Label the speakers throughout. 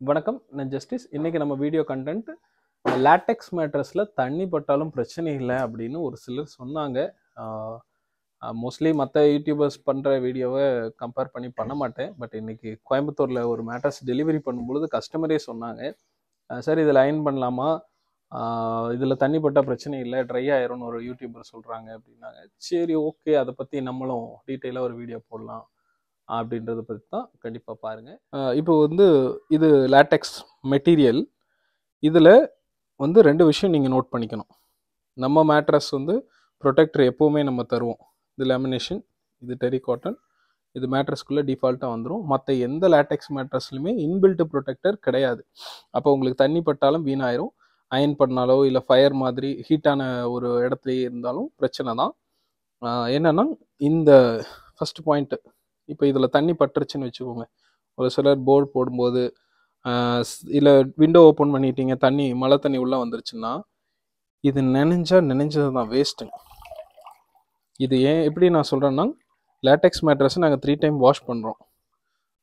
Speaker 1: வணக்கம், நான் ஜஸ்டிஸ். இன்னைக்கு நம்ம வீடியோ கண்டென்ட் லேட்டெக்ஸ் மேட்ரஸில் தண்ணி பட்டாலும் பிரச்சனை இல்லை அப்படின்னு ஒரு சிலர் சொன்னாங்க. மோஸ்ட்லி மற்ற யூடியூபர்ஸ் பண்ணுற வீடியோவை கம்பேர் பண்ணி பண்ண மாட்டேன். பட் இன்னைக்கு கோயம்புத்தூரில் ஒரு மேட்ரஸ் டெலிவரி பண்ணும்பொழுது கஸ்டமரே சொன்னாங்க, சார் இதில் அயன் பண்ணலாமா, இதில் தண்ணி பட்டால் பிரச்சனை இல்லை, ட்ரை ஆயிரும்னு ஒரு யூடியூபர் சொல்கிறாங்க அப்படின்னாங்க. சரி, ஓகே, அதை பற்றி நம்மளும் டீட்டெயிலாக ஒரு வீடியோ போடலாம் அப்படின்றத பற்றி தான் கண்டிப்பாக பாருங்கள். இப்போ வந்து இது லேட்டெக்ஸ் மெட்டீரியல். இதில் வந்து ரெண்டு விஷயம் நீங்கள் நோட் பண்ணிக்கணும். நம்ம மேட்ரஸ் வந்து ப்ரொடெக்டர் எப்போவுமே நம்ம தருவோம். இது லேமினேஷன், இது டெரி காட்டன், இது மேட்ரஸ்க்குள்ளே டிஃபால்ட்டாக வந்துடும். மற்ற எந்த லேட்டெக்ஸ் மேட்ரஸ்லையுமே இன்பில்ட் ப்ரொடெக்டர் கிடையாது. அப்போ உங்களுக்கு தண்ணி பட்டாலும் வீணாயிரும். அயன் பண்ணாலோ இல்லை ஃபயர் மாதிரி ஹீட்டான ஒரு இடத்துலையே இருந்தாலும் பிரச்சனை தான். என்னென்னா இந்த ஃபஸ்ட் பாயிண்ட்டு, இப்போ இதில் தண்ணி பட்டுருச்சுன்னு வச்சுக்கோங்க. ஒரு சிலர் போர்டு போடும்போது இல்லை விண்டோ ஓப்பன் பண்ணிட்டீங்க, தண்ணி மழை தண்ணி உள்ளே வந்துருச்சுன்னா இது நினைஞ்சது தான் வேஸ்ட்டுங்க. இது எப்படி நான் சொல்கிறேன்னா, லேட்டெக்ஸ் மேட்ரஸை நாங்கள் 3 டைம் வாஷ் பண்ணுறோம்.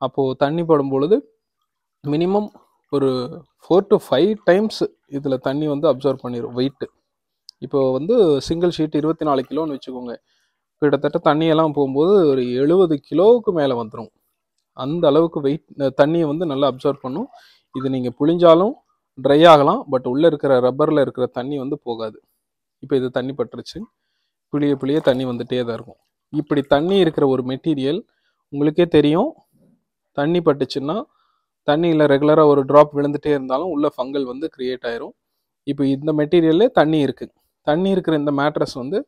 Speaker 1: அப்போது தண்ணி படும்பொழுது மினிமம் ஒரு 4 to 5 டைம்ஸ் இதில் தண்ணி வந்து அப்சர்வ் பண்ணிடும் வெயிட்டு. இப்போ வந்து சிங்கிள் ஷீட் 24 கிலோன்னு வச்சுக்கோங்க. கிட்டத்தட்ட தண்ணியெல்லாம் போகும்போது ஒரு 70 கிலோவுக்கு மேலே வந்துடும். அந்த அளவுக்கு வெயிட் தண்ணியை வந்து நல்லா அப்சர்வ் பண்ணும். இது நீங்கள் புழிஞ்சாலும் ட்ரை ஆகலாம், பட் உள்ளே இருக்கிற ரப்பரில் இருக்கிற தண்ணி வந்து போகாது. இப்போ இது தண்ணி பட்டுருச்சு, புளிய தண்ணி வந்துட்டே தான் இருக்கும். இப்படி தண்ணி இருக்கிற ஒரு மெட்டீரியல் உங்களுக்கே தெரியும், தண்ணி பட்டுச்சுன்னா தண்ணியில் ரெகுலராக ஒரு ட்ராப் விழுந்துட்டே இருந்தாலும் உள்ள ஃபங்கல் வந்து கிரியேட் ஆயிரும். இப்போ இந்த மெட்டீரியல்லே தண்ணி இருக்குது. தண்ணி இருக்கிற இந்த மேட்ரஸ் வந்து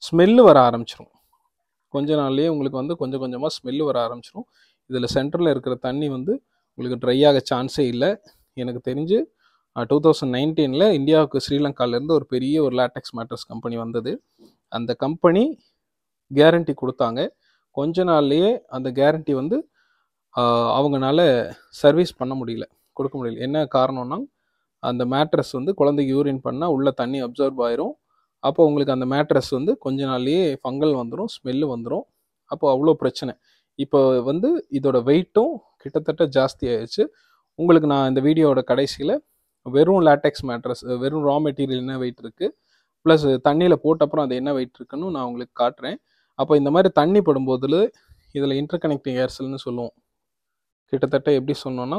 Speaker 1: ஸ்மெல்லு வர ஆரம்பிச்சிடும். கொஞ்ச நாள்லேயே உங்களுக்கு வந்து கொஞ்சம் கொஞ்சமாக ஸ்மெல்லு வர ஆரம்பிச்சிடும். இதில் சென்டரில் இருக்கிற தண்ணி வந்து உங்களுக்கு ட்ரை ஆக சான்ஸே இல்லை. எனக்கு தெரிஞ்சு 2019 இந்தியாவுக்கு ஸ்ரீலங்காவிலேருந்து ஒரு பெரிய ஒரு லேட்டெக்ஸ் மேட்ரஸ் கம்பெனி வந்தது. அந்த கம்பெனி கேரண்டி கொடுத்தாங்க. கொஞ்ச நாள்லேயே அந்த கேரண்டி வந்து அவங்களால சர்வீஸ் பண்ண முடியல, கொடுக்க முடியல. என்ன காரணம்னா, அந்த மேட்ரஸ் வந்து குழந்தைக்கு யூரின் பண்ணால் உள்ள தண்ணி அப்சர்வ் ஆயிரும். அப்போ உங்களுக்கு அந்த மேட்ரஸ் வந்து கொஞ்ச நாள்லேயே ஃபங்கல் வந்துடும், ஸ்மெல்லு வந்துடும். அப்போ அவ்வளோ பிரச்சனை. இப்போ வந்து இதோட வெயிட்டும் கிட்டத்தட்ட ஜாஸ்தி ஆயிடுச்சு. உங்களுக்கு நான் இந்த வீடியோவோட கடைசியில் வெறும் லேட்டெக்ஸ் மேட்ரஸ், வெறும் ரா மெட்டீரியல் என்ன வெயிட் இருக்குது, ப்ளஸ் தண்ணியில் போட்டப்புறம் அது என்ன வெயிட் இருக்குன்னு நான் உங்களுக்கு காட்டுறேன். அப்போ இந்த மாதிரி தண்ணி படும்போதில் இதில் இன்டர்கனெக்டிங் ஏர்செல்னு சொல்லுவோம். கிட்டத்தட்ட எப்படி சொன்னோன்னா,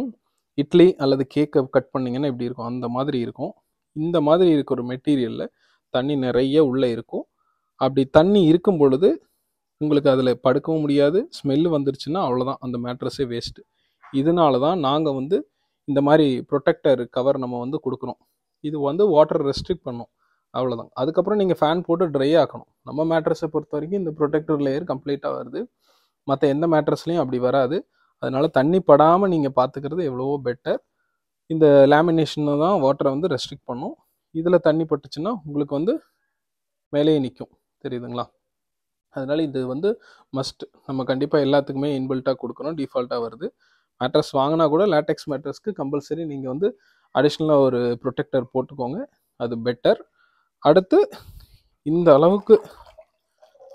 Speaker 1: இட்லி அல்லது கேக்கை கட் பண்ணிங்கன்னா எப்படி இருக்கும் அந்த மாதிரி இருக்கும். இந்த மாதிரி இருக்கிற ஒரு மெட்டீரியலில் தண்ணி நிறைய உள்ளே இருக்கும். அப்படி தண்ணி இருக்கும் பொழுது உங்களுக்கு அதில் படுக்கவும் முடியாது. ஸ்மெல்லு வந்துருச்சுன்னா அவ்வளோதான், அந்த மேட்ரஸே வேஸ்ட்டு. இதனால தான் நாங்கள் வந்து இந்த மாதிரி ப்ரொடெக்டர் கவர் நம்ம வந்து கொடுக்குறோம். இது வந்து வாட்டர் ரெஸ்ட்ரிக்ட் பண்ணும், அவ்வளோதான். அதுக்கப்புறம் நீங்கள் ஃபேன் போட்டு ட்ரை ஆக்கணும். நம்ம மேட்ரஸை பொறுத்த வரைக்கும் இந்த ப்ரொடெக்டர் லேயர் கம்ப்ளீட்டாக வருது. மற்ற எந்த மேட்ரஸ்லையும் அப்படி வராது. அதனால் தண்ணி படாமல் நீங்கள் பார்த்துக்கிறது எவ்வளவோ பெட்டர். இந்த லேமினேஷன் தான் வாட்டரை வந்து ரெஸ்ட்ரிக்ட் பண்ணும். இதில் தண்ணி பட்டுச்சுன்னா உங்களுக்கு வந்து மேலேயே நிற்கும், தெரியுதுங்களா? அதனால் இது வந்து மஸ்ட். நம்ம கண்டிப்பாக எல்லாத்துக்குமே இன்பில்ட்டாக கொடுக்கணும், டிஃபால்ட்டாக வருது. மேட்ரஸ் வாங்கினா கூட லேட்டெக்ஸ் மேட்ரஸ்க்கு கம்பல்சரி நீங்கள் வந்து அடிஷ்னலாக ஒரு ப்ரொடெக்டர் போட்டுக்கோங்க, அது பெட்டர். அடுத்து இந்த அளவுக்கு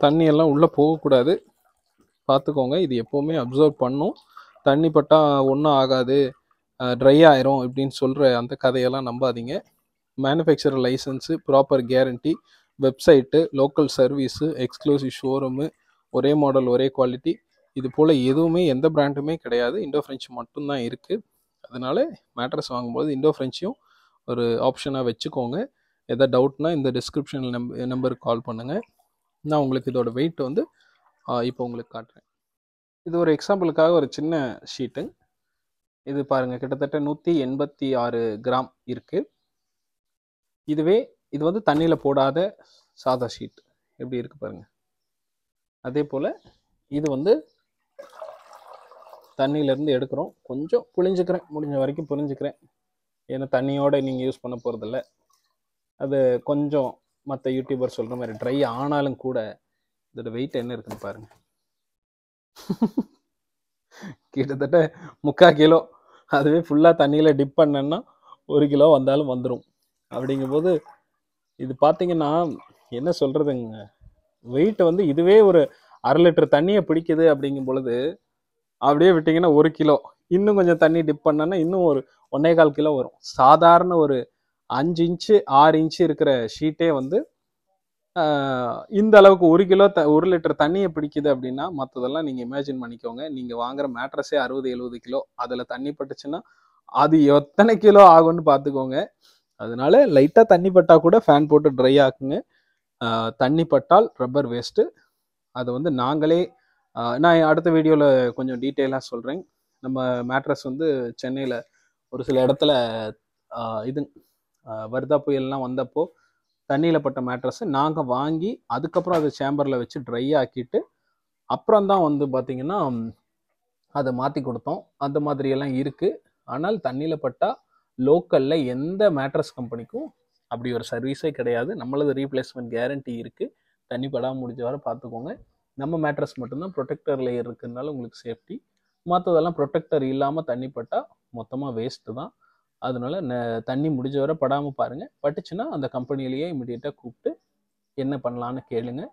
Speaker 1: தண்ணியெல்லாம் உள்ளே போகக்கூடாது, பார்த்துக்கோங்க. இது எப்போவுமே அப்சர்வ் பண்ணும். தண்ணி பட்டால் ஒன்றும் ஆகாது, ட்ரை ஆயிரும் இப்படின்னு சொல்கிற அந்த கதையெல்லாம் நம்பாதீங்க. Manufacturer licence, proper guarantee, website, local service, exclusive showroom, ஒரே மாடல் ஒரே குவாலிட்டி, இது போல் எதுவுமே எந்த பிராண்டுமே கிடையாது. இண்டோ ஃப்ரெஞ்ச் மட்டும்தான் இருக்குது. அதனால் மேட்ரஸ் வாங்கும்போது இண்டோ ஃப்ரெஞ்சையும் ஒரு ஆப்ஷனாக வச்சுக்கோங்க. எதாவது டவுட்னா இந்த டிஸ்கிரிப்ஷனில் நம்பருக்கு கால் பண்ணுங்கள். நான் உங்களுக்கு இதோட வெயிட் வந்து இப்போ உங்களுக்கு காட்டுறேன். இது ஒரு எக்ஸாம்பிளுக்காக ஒரு சின்ன ஷீட்டு. இது பாருங்கள், கிட்டத்தட்ட 186 கிராம் இருக்குது. இதுவே இது வந்து தண்ணியில் போடாத சாதா ஷீட் எப்படி இருக்குது பாருங்கள். அதே போல் இது வந்து தண்ணியிலேருந்து எடுக்கிறோம். கொஞ்சம் புழிஞ்சுக்கிறேன், முடிஞ்ச வரைக்கும் புரிஞ்சுக்கிறேன். ஏன்னா தண்ணியோடு நீங்கள் யூஸ் பண்ண போகிறதில்ல. அது கொஞ்சம் மற்ற யூடியூபர் சொல்கிற மாதிரி ட்ரை ஆனாலும் கூட இதோட வெயிட் என்ன இருக்குன்னு பாருங்கள். கிட்டத்தட்ட 3/4 கிலோ. அதுவே ஃபுல்லாக தண்ணியில் டிப் பண்ணேன்னா 1 கிலோ வந்தாலும் வந்துடும். அப்படிங்கும்போது இது பார்த்தீங்கன்னா என்ன சொல்கிறதுங்க, வெயிட் வந்து இதுவே ஒரு 1/2 லிட்டர் தண்ணியை பிடிக்குது அப்படிங்கும் பொழுது அப்படியே விட்டிங்கன்னா 1 கிலோ. இன்னும் கொஞ்சம் தண்ணி டிப் பண்ணனா இன்னும் ஒரு 1.25 கிலோ வரும். சாதாரண ஒரு 5 இன்ச்சு 6 இன்ச்சு இருக்கிற ஷீட்டே வந்து இந்த அளவுக்கு 1 லிட்டர் தண்ணியை பிடிக்குது அப்படின்னா மற்றதெல்லாம் நீங்கள் இமேஜின் பண்ணிக்கோங்க. நீங்கள் வாங்குற மேட்ரஸே 60-70 கிலோ, அதில் தண்ணி பட்டுச்சுன்னா அது எத்தனை கிலோ ஆகும்னு பார்த்துக்கோங்க. அதனால லைட்டாக தண்ணி பட்டா கூட ஃபேன் போட்டு ட்ரை ஆக்குங்க. தண்ணி பட்டால் ரப்பர் வேஸ்ட்டு. அதை வந்து நாங்களே நான் அடுத்த வீடியோவில் கொஞ்சம் டீட்டெயிலாக சொல்கிறேன். நம்ம மேட்ரஸ் வந்து சென்னையில் ஒரு சில இடத்துல இது வர்தா புயல்லாம் வந்தப்போ தண்ணியில் பட்ட மேட்ரஸை நாங்கள் வாங்கி அதுக்கப்புறம் அதை சேம்பரில் வச்சு ட்ரை ஆக்கிட்டு அப்புறம் தான் வந்து பார்த்திங்கன்னா அதை மாற்றி கொடுத்தோம். அந்த மாதிரியெல்லாம் இருக்குது. ஆனால் தண்ணியில் பட்டால் லோக்கலில் எந்த மேட்ரஸ் கம்பெனிக்கும் அப்படி ஒரு சர்வீஸே கிடையாது. நம்மளது ரீப்ளேஸ்மெண்ட் கேரண்டி இருக்குது. தண்ணி படாமல் முடிஞ்ச வரை பார்த்துக்கோங்க. நம்ம மேட்ரஸ் மட்டும்தான் ப்ரொடெக்டர் லேயர் இருக்கிறதுனால உங்களுக்கு சேஃப்டி. மற்றதெல்லாம் ப்ரொடெக்டர் இல்லாமல் தண்ணி பட்டால் மொத்தமாக வேஸ்ட்டு தான். அதனால தண்ணி முடிஞ்ச வரை படாமல் பாருங்கள். பட்டுச்சுன்னா அந்த கம்பெனிலேயே இமிடியேட்டாக கூப்பிட்டு என்ன பண்ணலான்னு கேளுங்க.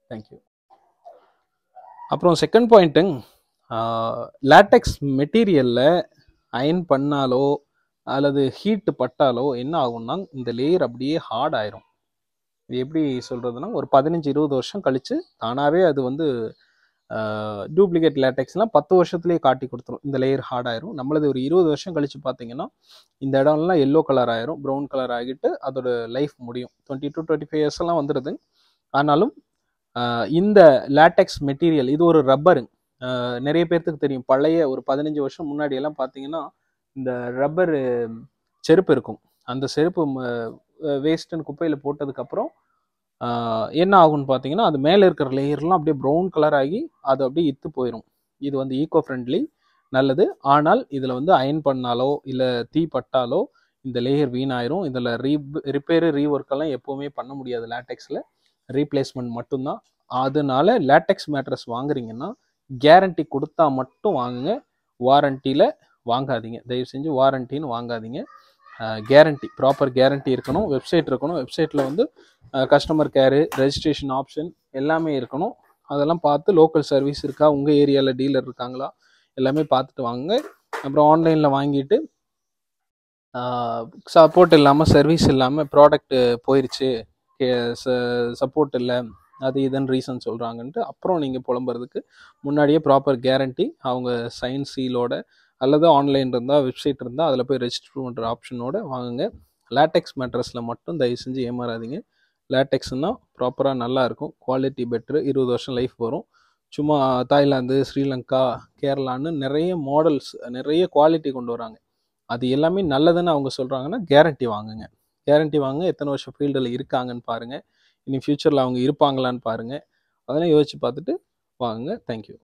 Speaker 1: தேங்க்யூ. அப்புறம் செகண்ட் பாயிண்ட்டுங்க, லேட்டெக்ஸ் மெட்டீரியலில் அயன் பண்ணாலோ அல்லது ஹீட்டு பட்டாலோ என்ன ஆகும்னா இந்த லேயர் அப்படியே ஹார்ட் ஆயிரும். இது எப்படி சொல்கிறதுனா ஒரு 15-20 வருஷம் கழித்து தானாகவே அது வந்து டூப்ளிகேட் லேட்டெக்ஸ்லாம் 10 வருஷத்துலேயே காட்டி கொடுத்துரும். இந்த லேயர் ஹார்ட் ஆயிரும். நம்மளது ஒரு 20 வருஷம் கழித்து பார்த்தீங்கன்னா இந்த இடம்லாம் எல்லோ கலர் ஆயிரும், ப்ரௌன் கலர் ஆகிட்டு அதோட லைஃப் முடியும். 20-25 இயர்ஸ் எல்லாம் வந்துடுது. ஆனாலும் இந்த லேட்டெக்ஸ் மெட்டீரியல் இது ஒரு ரப்பருங்க. நிறைய பேர்த்துக்கு தெரியும். பழைய ஒரு 15 வருஷம் முன்னாடி எல்லாம் பார்த்தீங்கன்னா இந்த ரப்பர் செருப்பு இருக்கும். அந்த செருப்பு வேஸ்ட்டுன்னு குப்பையில் போட்டதுக்கப்புறம் என்ன ஆகும்னு பார்த்தீங்கன்னா அது மேலே இருக்கிற லேயர்லாம் அப்படியே ப்ரௌன் கலர் ஆகி அது அப்படியே இத்து போயிடும். இது வந்து ஈகோ ஃப்ரெண்ட்லி, நல்லது. ஆனால் இதில் வந்து அயன் பண்ணாலோ இல்லை தீ பட்டாலோ இந்த லேயர் வீணாயிரும். இதில் ரிப்பேரு ரீஒர்க்கெல்லாம் எப்போவுமே பண்ண முடியாது. லேட்டெக்ஸில் ரீப்ளேஸ்மெண்ட் மட்டும்தான். அதனால லேட்டெக்ஸ் மேட்ரஸ் வாங்குறீங்கன்னா கேரண்டி கொடுத்தா மட்டும் வாங்குங்க. வாரண்டியில் வாங்காதீங்க. தயவு செஞ்சு வாரண்டின்னு வாங்காதீங்க. கேரண்டி, ப்ராப்பர் கேரண்டி இருக்கணும். வெப்சைட் இருக்கணும். வெப்சைட்டில் வந்து கஸ்டமர் கேரு, ரெஜிஸ்ட்ரேஷன் ஆப்ஷன் எல்லாமே இருக்கணும். அதெல்லாம் பார்த்து லோக்கல் சர்வீஸ் இருக்கா, உங்கள் ஏரியாவில் டீலர் இருக்காங்களா எல்லாமே பார்த்துட்டு வாங்க. அப்புறம் ஆன்லைனில் வாங்கிட்டு சப்போர்ட் இல்லாமல் சர்வீஸ் இல்லாமல் ப்ராடக்ட்டு போயிடுச்சு, சப்போர்ட் இல்லை, அது இதுன்னு ரீசன் சொல்கிறாங்கன்ட்டு அப்புறம் நீங்கள் புலம்புறதுக்கு முன்னாடியே ப்ராப்பர் கேரண்டி அவங்க சைன் சீலோட அல்லது ஆன்லைன் இருந்தால் வெப்சைட் இருந்தால் அதில் போய் ரெஜிஸ்டர் பண்ணுற ஆப்ஷனோட வாங்குங்க. லேட்டெக்ஸ் மேட்ரஸில் மட்டும் தயவு செஞ்சு ஏமாறாதீங்க. லேட்டெக்ஸ்னால் ப்ராப்பராக நல்லாயிருக்கும், குவாலிட்டி பெட்ரு, 20 வருஷம் லைஃப் வரும். சும்மா தாய்லாந்து, ஸ்ரீலங்கா, கேரளான்னு நிறைய மாடல்ஸ், நிறைய குவாலிட்டி கொண்டு வராங்க. அது எல்லாமே நல்லதுன்னு அவங்க சொல்கிறாங்கன்னா கேரண்டி வாங்குங்க. கேரண்டி வாங்க. எத்தனை வருஷம் ஃபீல்டில் இருக்காங்கன்னு பாருங்கள். இனி ஃப்யூச்சரில் அவங்க இருப்பாங்களான்னு பாருங்கள். அதெல்லாம் யோசிச்சு பார்த்துட்டு வாங்குங்க. தேங்க்யூ.